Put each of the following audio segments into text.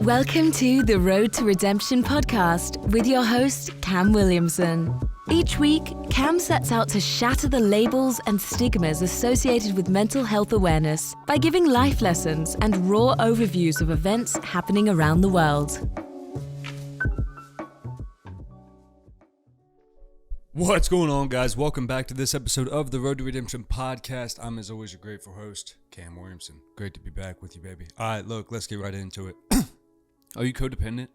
Welcome to the Road to Redemption podcast with your host, Cam Williamson. Each week, Cam sets out to shatter the labels and stigmas associated with mental health awareness by giving life lessons and raw overviews of events happening around the world. What's going on, guys? Welcome back to this episode of the Road to Redemption podcast. I'm, as always, your grateful host, Cam Williamson. Great to be back with you, baby. All right, look, let's get right into it. Are you codependent?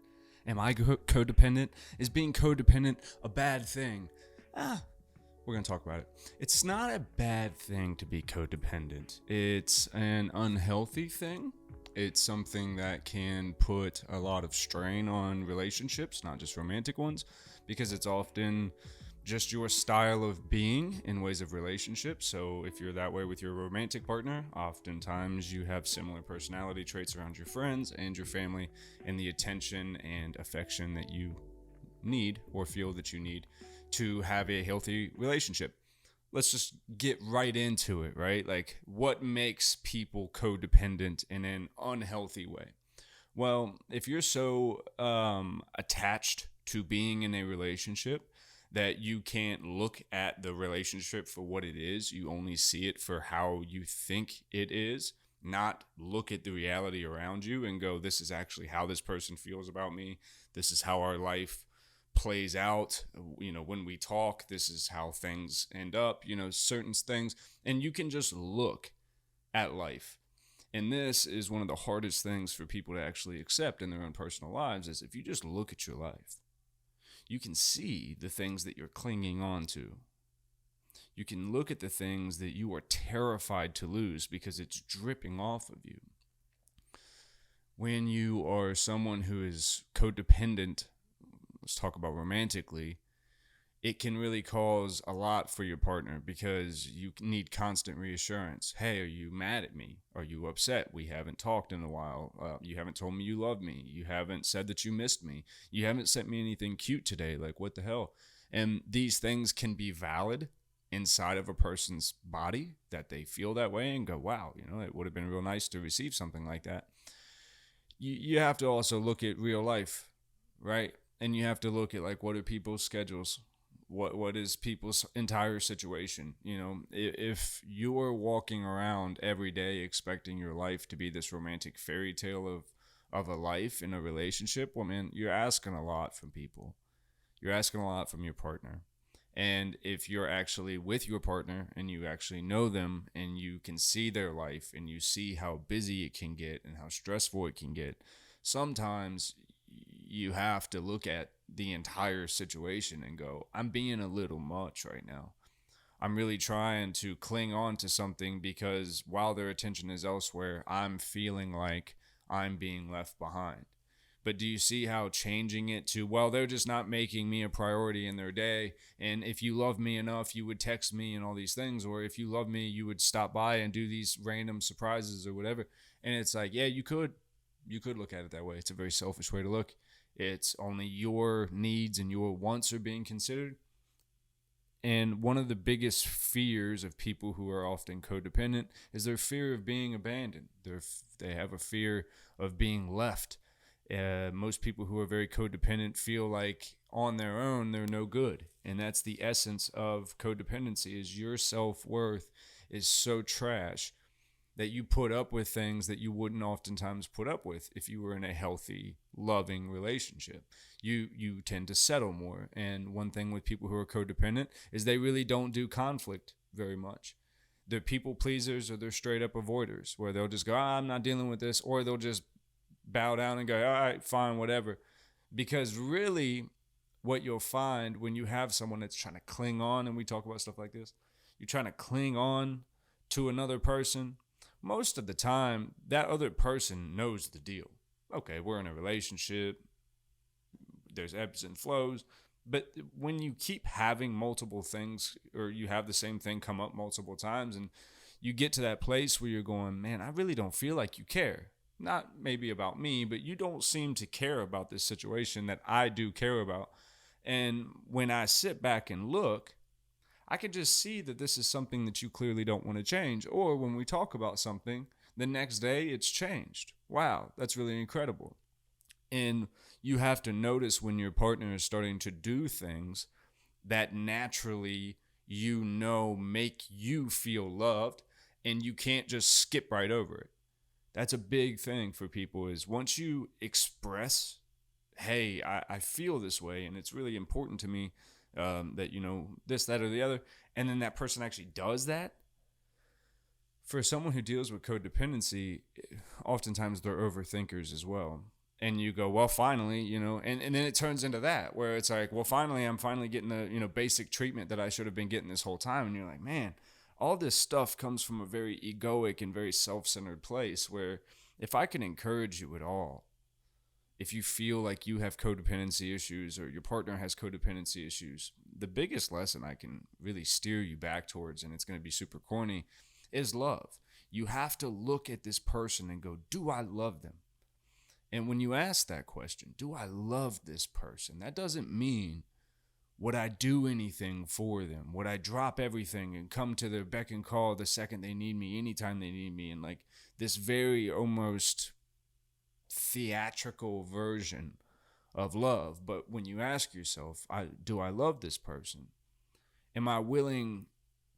Am I codependent? Is being codependent a bad thing? We're going to talk about it. It's not a bad thing to be codependent. It's an unhealthy thing. It's something that can put a lot of strain on relationships, not just romantic ones, because it's often just your style of being in ways of relationships. So if you're that way with your romantic partner, oftentimes you have similar personality traits around your friends and your family, and the attention and affection that you need or feel that you need to have a healthy relationship. Let's just get right into it, right? Like, what makes people codependent in an unhealthy way? Well, if you're so attached to being in a relationship that you can't look at the relationship for what it is, you only see it for how you think it is, not look at the reality around you and go, this is actually how this person feels about me. This is how our life plays out. When we talk, this is how things end up, certain things. And you can just look at life. And this is one of the hardest things for people to actually accept in their own personal lives, is if you just look at your life, you can see the things that you're clinging on to. You can look at the things that you are terrified to lose because it's dripping off of you. When you are someone who is codependent, let's talk about romantically, it can really cause a lot for your partner because you need constant reassurance. Hey, are you mad at me? Are you upset? We haven't talked in a while. You haven't told me you love me. You haven't said that you missed me. You haven't sent me anything cute today. Like, what the hell? And these things can be valid inside of a person's body, that they feel that way and go, wow, it would have been real nice to receive something like that. You have to also look at real life, right? And you have to look at, like, what are people's schedules? What is people's entire situation? If you are walking around every day expecting your life to be this romantic fairy tale of a life in a relationship, well, man, you're asking a lot from people. You're asking a lot from your partner. And if you're actually with your partner and you actually know them and you can see their life and you see how busy it can get and how stressful it can get, sometimes you have to look at the entire situation and go, I'm being a little much right now. I'm really trying to cling on to something because while their attention is elsewhere, I'm feeling like I'm being left behind. But do you see how changing it to, well, they're just not making me a priority in their day, and if you love me enough, you would text me and all these things, or if you love me, you would stop by and do these random surprises or whatever. And it's like, yeah, you could look at it that way. It's a very selfish way to look. It's only your needs and your wants are being considered. And one of the biggest fears of people who are often codependent is their fear of being abandoned. They have a fear of being left. Most people who are very codependent feel like on their own they're no good. And that's the essence of codependency, is your self-worth is so trash that you put up with things that you wouldn't oftentimes put up with if you were in a healthy, loving relationship. You tend to settle more. And one thing with people who are codependent is they really don't do conflict very much. They're people pleasers, or they're straight up avoiders, where they'll just go, I'm not dealing with this, or they'll just bow down and go, all right, fine, whatever. Because really what you'll find when you have someone that's trying to cling on, and we talk about stuff like this, you're trying to cling on to another person, most of the time, that other person knows the deal. Okay, we're in a relationship. There's ebbs and flows. But when you keep having multiple things, or you have the same thing come up multiple times, and you get to that place where you're going, man, I really don't feel like you care. Not maybe about me, but you don't seem to care about this situation that I do care about. And when I sit back and look, I can just see that this is something that you clearly don't want to change. Or when we talk about something, the next day it's changed. Wow, that's really incredible. And you have to notice when your partner is starting to do things that naturally make you feel loved, and you can't just skip right over it. That's a big thing for people, is once you express, hey, I feel this way, and it's really important to me that, this, that, or the other, and then that person actually does that. For someone who deals with codependency, oftentimes they're overthinkers as well. And you go, well, finally, and then it turns into that, where it's like, well, finally, I'm finally getting the, basic treatment that I should have been getting this whole time. And you're like, man, all this stuff comes from a very egoic and very self-centered place, where if I can encourage you at all, if you feel like you have codependency issues or your partner has codependency issues, the biggest lesson I can really steer you back towards, and it's going to be super corny, is love. You have to look at this person and go, do I love them? And when you ask that question, do I love this person? That doesn't mean, would I do anything for them? Would I drop everything and come to their beck and call the second they need me, anytime they need me? And like this very almost theatrical version of love. But when you ask yourself, do I love this person? Am I willing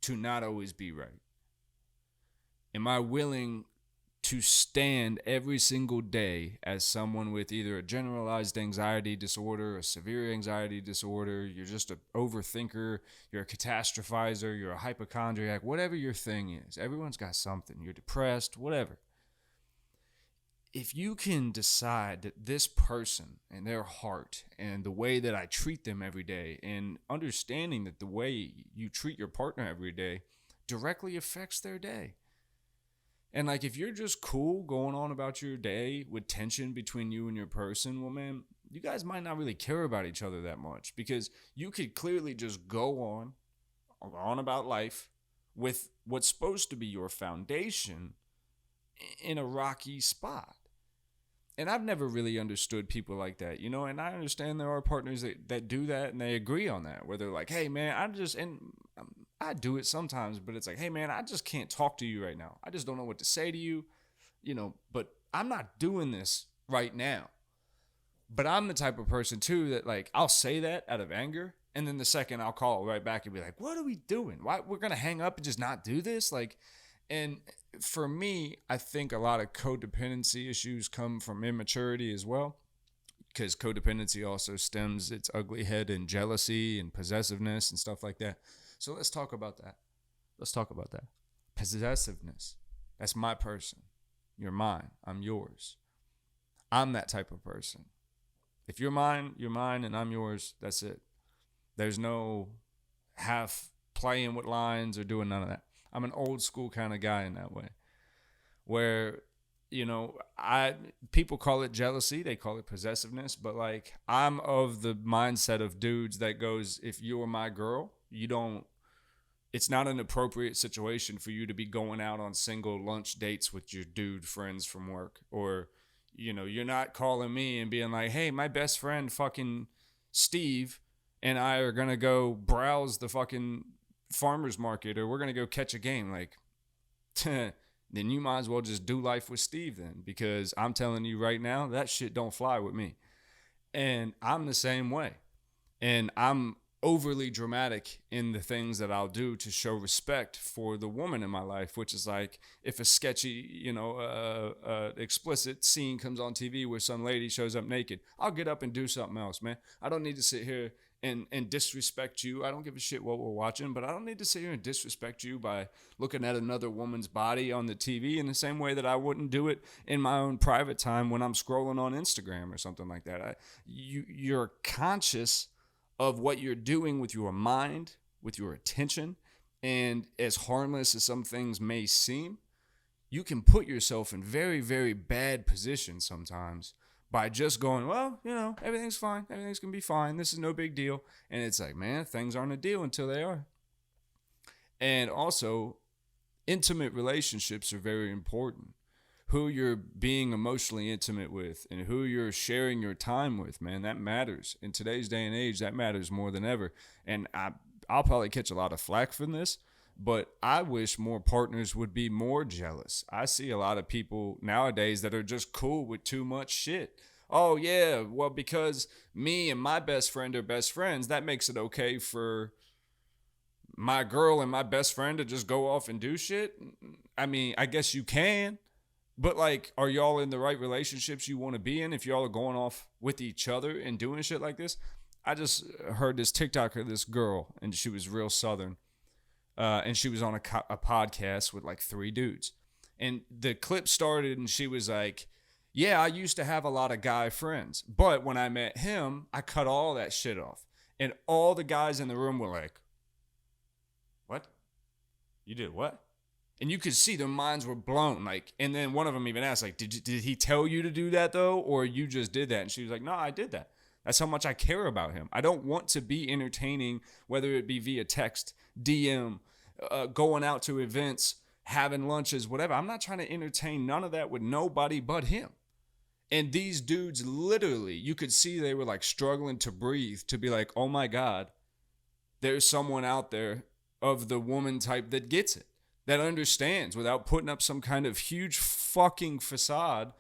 to not always be right? Am I willing to stand every single day as someone with either a generalized anxiety disorder, a severe anxiety disorder, you're just an overthinker, you're a catastrophizer, you're a hypochondriac, whatever your thing is. Everyone's got something. You're depressed, whatever. If you can decide that this person and their heart and the way that I treat them every day, and understanding that the way you treat your partner every day directly affects their day. And like, if you're just cool going on about your day with tension between you and your person, well, man, you guys might not really care about each other that much, because you could clearly just go on about life with what's supposed to be your foundation in a rocky spot. And I've never really understood people like that, and I understand there are partners that do that, and they agree on that, where they're like, hey, man, I do it sometimes, but it's like, hey, man, I just can't talk to you right now. I just don't know what to say to you, but I'm not doing this right now. But I'm the type of person, too, that, like, I'll say that out of anger, and then the second I'll call right back and be like, what are we doing? Why we're going to hang up and just not do this? Like, and for me, I think a lot of codependency issues come from immaturity as well, because codependency also stems its ugly head in jealousy and possessiveness and stuff like that. So let's talk about that. Possessiveness. That's my person. You're mine. I'm yours. I'm that type of person. If you're mine, you're mine, and I'm yours. That's it. There's no half playing with lines or doing none of that. I'm an old school kind of guy in that way, where, people call it jealousy, they call it possessiveness, but like, I'm of the mindset of dudes that goes, if you're my girl, it's not an appropriate situation for you to be going out on single lunch dates with your dude friends from work, or, you're not calling me and being like, hey, my best friend fucking Steve and I are going to go browse the fucking farmer's market, or we're going to go catch a game. Like, then you might as well just do life with Steve then, because I'm telling you right now, that shit don't fly with me. And I'm the same way. And I'm overly dramatic in the things that I'll do to show respect for the woman in my life, which is like, if a sketchy, explicit scene comes on TV where some lady shows up naked, I'll get up and do something else, man. I don't need to sit here and disrespect you. I don't give a shit what we're watching, but I don't need to sit here and disrespect you by looking at another woman's body on the TV in the same way that I wouldn't do it in my own private time when I'm scrolling on Instagram or something like that. You're conscious of what you're doing with your mind, with your attention, and as harmless as some things may seem, you can put yourself in very, very bad positions sometimes by just going, well, everything's fine. Everything's going to be fine. This is no big deal. And it's like, man, things aren't a deal until they are. And also, intimate relationships are very important. Who you're being emotionally intimate with and who you're sharing your time with, man, that matters. In today's day and age, that matters more than ever. And I'll probably catch a lot of flack from this, but I wish more partners would be more jealous. I see a lot of people nowadays that are just cool with too much shit. oh yeah, well, because me and my best friend are best friends, that makes it okay for my girl and my best friend to just go off and do shit. I mean, I guess you can, but like, are y'all in the right relationships you want to be in if y'all are going off with each other and doing shit like this? I just heard this TikTok of this girl, and she was real Southern, and she was on a podcast with like three dudes. And the clip started, and she was like, yeah, I used to have a lot of guy friends, but when I met him, I cut all that shit off. And all the guys in the room were like, what? You did what? And you could see their minds were blown. Like, and then one of them even asked, like, did he tell you to do that though, or you just did that? And she was like, no, I did that. That's how much I care about him. I don't want to be entertaining, whether it be via text, DM, going out to events, having lunches, whatever. I'm not trying to entertain none of that with nobody but him. And these dudes, literally, you could see they were like struggling to breathe, to be like, oh my God, there's someone out there of the woman type that gets it, that understands without putting up some kind of huge fucking facade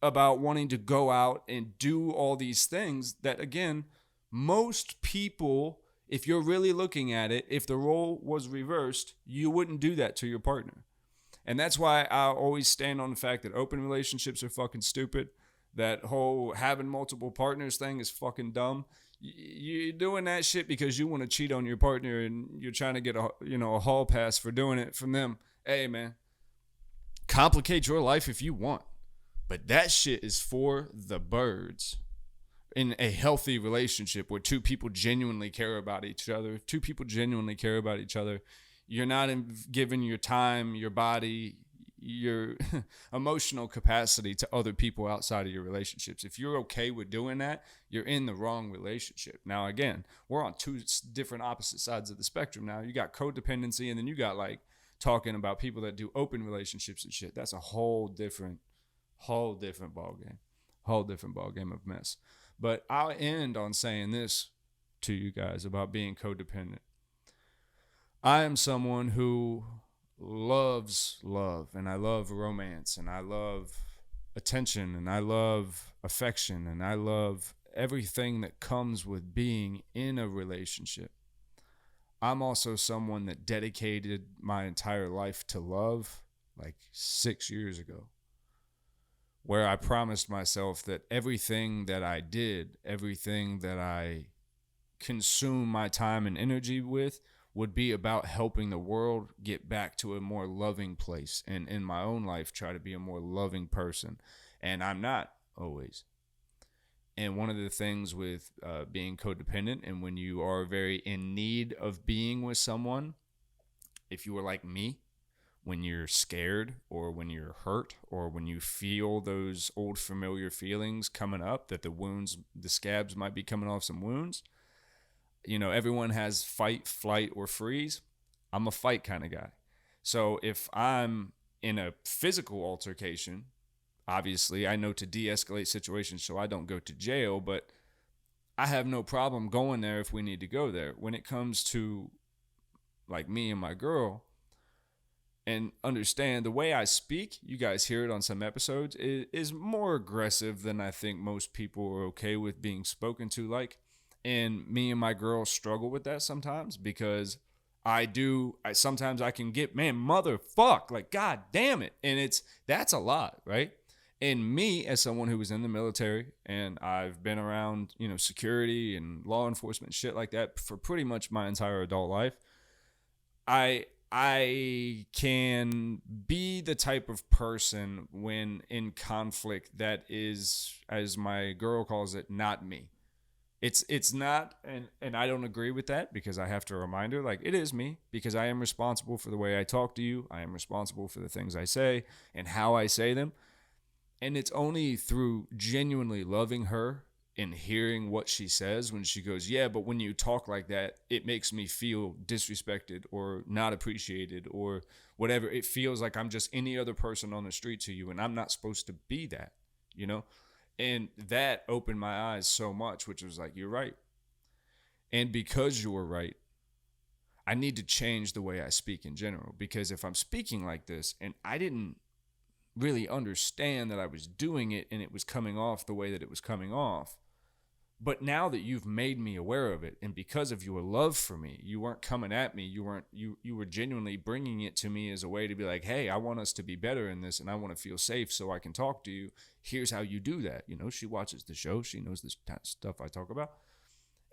about wanting to go out and do all these things that, again, most people, if you're really looking at it, if the role was reversed, you wouldn't do that to your partner. And that's why I always stand on the fact that open relationships are fucking stupid. That whole having multiple partners thing is fucking dumb. You're doing that shit because you want to cheat on your partner and you're trying to get a hall pass for doing it from them. Hey man, complicate your life if you want, but that shit is for the birds. In a healthy relationship where two people genuinely care about each other, you're not giving your time, your body, your emotional capacity to other people outside of your relationships. If you're okay with doing that, you're in the wrong relationship. Now, again, we're on two different opposite sides of the spectrum. Now, you got codependency, and then you got like talking about people that do open relationships and shit. That's a whole different ball game of mess. But I'll end on saying this to you guys about being codependent. I am someone who loves love, and I love romance, and I love attention, and I love affection, and I love everything that comes with being in a relationship. I'm also someone that dedicated my entire life to love like 6 years ago, where I promised myself that everything that I did, everything that I consume my time and energy with, would be about helping the world get back to a more loving place, and in my own life try to be a more loving person. And I'm not always. And one of the things with being codependent, and when you are very in need of being with someone, if you were like me, when you're scared or when you're hurt or when you feel those old familiar feelings coming up, that the scabs might be coming off some wounds. You know, everyone has fight, flight, or freeze. I'm a fight kind of guy. So if I'm in a physical altercation, obviously I know to de-escalate situations so I don't go to jail, but I have no problem going there if we need to go there. When it comes to like me and my girl, and understand the way I speak, you guys hear it on some episodes, is more aggressive than I think most people are okay with being spoken to like. And me and my girl struggle with that sometimes because sometimes I can get, man, motherfuck, like, God damn it. And that's a lot, right? And me, as someone who was in the military, and I've been around, security and law enforcement, shit like that for pretty much my entire adult life, I can be the type of person when in conflict that is, as my girl calls it, not me. It's not, and I don't agree with that because I have to remind her, like, it is me because I am responsible for the way I talk to you. I am responsible for the things I say and how I say them. And it's only through genuinely loving her and hearing what she says when she goes, yeah, but when you talk like that, it makes me feel disrespected or not appreciated or whatever. It feels like I'm just any other person on the street to you, and I'm not supposed to be that, And that opened my eyes so much, which was like, you're right. And because you were right, I need to change the way I speak in general. Because if I'm speaking like this and I didn't really understand that I was doing it and it was coming off the way that it was coming off. But now that you've made me aware of it, and because of your love for me, you weren't coming at me. You were genuinely bringing it to me as a way to be like, hey, I want us to be better in this, and I want to feel safe so I can talk to you. Here's how you do that. She watches the show. She knows this kind of stuff I talk about.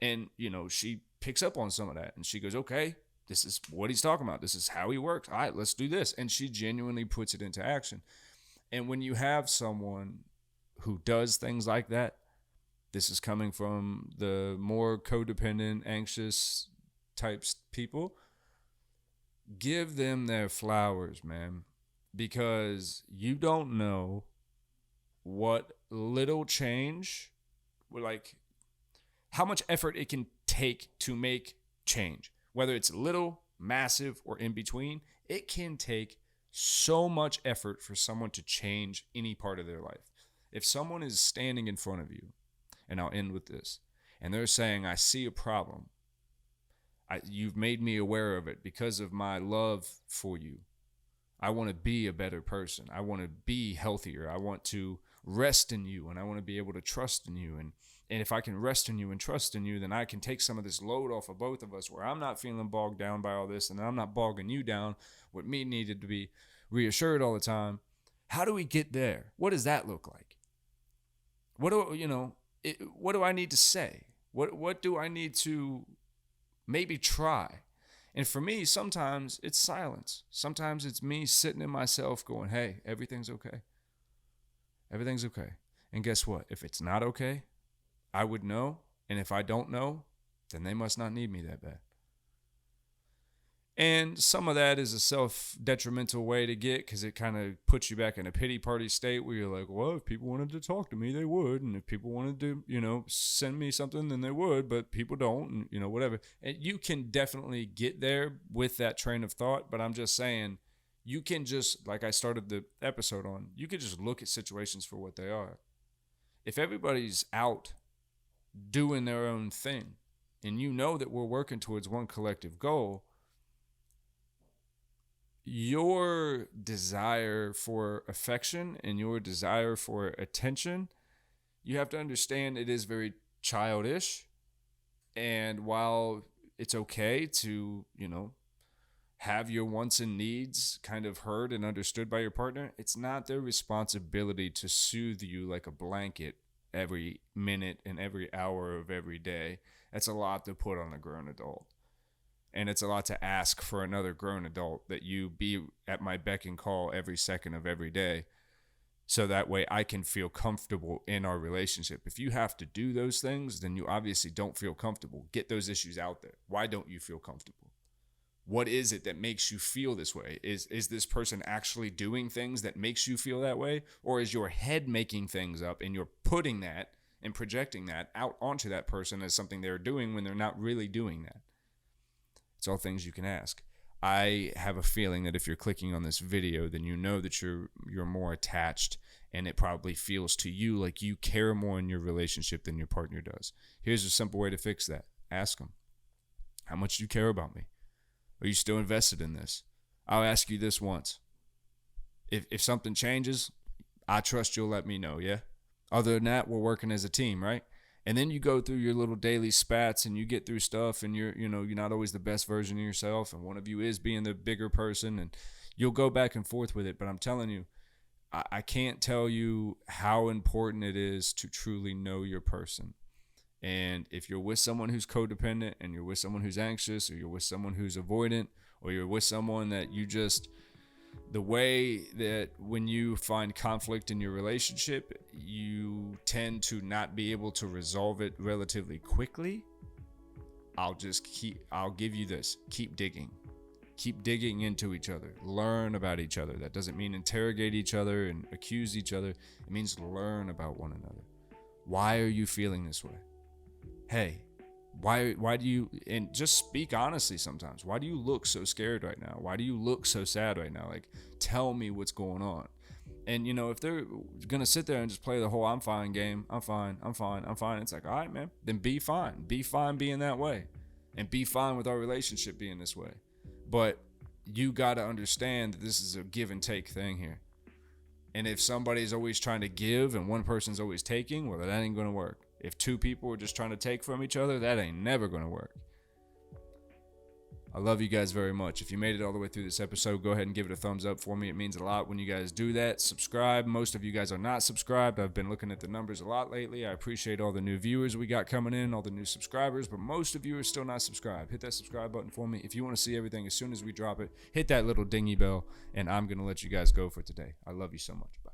And, she picks up on some of that, and she goes, okay, this is what he's talking about. This is how he works. All right, let's do this. And she genuinely puts it into action. And when you have someone who does things like that, this is coming from the more codependent, anxious types people, give them their flowers, man, because you don't know what little change, like how much effort it can take to make change. Whether it's little, massive, or in between, it can take so much effort for someone to change any part of their life. If someone is standing in front of you, and I'll end with this, and they're saying, I see a problem. You've made me aware of it because of my love for you. I want to be a better person. I want to be healthier. I want to rest in you, and I want to be able to trust in you. And if I can rest in you and trust in you, then I can take some of this load off of both of us, where I'm not feeling bogged down by all this, and I'm not bogging you down with me needed to be reassured all the time. How do we get there? What does that look like? What do I need to say? What do I need to maybe try? And for me, sometimes it's silence. Sometimes it's me sitting in myself going, hey, everything's okay. Everything's okay. And guess what? If it's not okay, I would know. And if I don't know, then they must not need me that bad. And some of that is a self-detrimental way to get, because it kind of puts you back in a pity party state where you're like, well, if people wanted to talk to me, they would. And if people wanted to, send me something, then they would. But people don't, and, whatever. And you can definitely get there with that train of thought. But I'm just saying, you can just, like I started the episode on, you can just look at situations for what they are. If everybody's out doing their own thing, and you know that we're working towards one collective goal, your desire for affection and your desire for attention, you have to understand it is very childish. And while it's okay to, have your wants and needs kind of heard and understood by your partner, it's not their responsibility to soothe you like a blanket every minute and every hour of every day. That's a lot to put on a grown adult. And it's a lot to ask for another grown adult that you be at my beck and call every second of every day, so that way I can feel comfortable in our relationship. If you have to do those things, then you obviously don't feel comfortable. Get those issues out there. Why don't you feel comfortable? What is it that makes you feel this way? Is this person actually doing things that makes you feel that way? Or is your head making things up and you're putting that and projecting that out onto that person as something they're doing when they're not really doing that? It's all things you can ask. I have a feeling that if you're clicking on this video, then you know that you're more attached, and it probably feels to you like you care more in your relationship than your partner does. Here's a simple way to fix that. Ask them, how much do you care about me? Are you still invested in this? I'll ask you this once. If something changes, I trust you'll let me know, yeah? Other than that, we're working as a team, right? And then you go through your little daily spats and you get through stuff, and you're not always the best version of yourself, and one of you is being the bigger person, and you'll go back and forth with it. But I'm telling you, I can't tell you how important it is to truly know your person. And if you're with someone who's codependent, and you're with someone who's anxious, or you're with someone who's avoidant, or you're with someone that you just, the way that when you find conflict in your relationship, you tend to not be able to resolve it relatively quickly, I'll give you this. Keep digging. Keep digging into each other. Learn about each other. That doesn't mean interrogate each other and accuse each other. It means learn about one another. Why are you feeling this way? Hey, why do you, and just speak honestly sometimes. Why do you look so scared right now? Why do you look so sad right now? Like, tell me what's going on. And, if they're going to sit there and just play the whole I'm fine game, I'm fine, it's like, all right, man, then be fine. Be fine being that way. And be fine with our relationship being this way. But you got to understand that this is a give and take thing here. And if somebody's always trying to give and one person's always taking, well, that ain't going to work. If two people are just trying to take from each other, that ain't never going to work. I love you guys very much. If you made it all the way through this episode, go ahead and give it a thumbs up for me. It means a lot when you guys do that. Subscribe. Most of you guys are not subscribed. I've been looking at the numbers a lot lately. I appreciate all the new viewers we got coming in, all the new subscribers, but most of you are still not subscribed. Hit that subscribe button for me. If you want to see everything as soon as we drop it, hit that little dingy bell, and I'm going to let you guys go for today. I love you so much. Bye.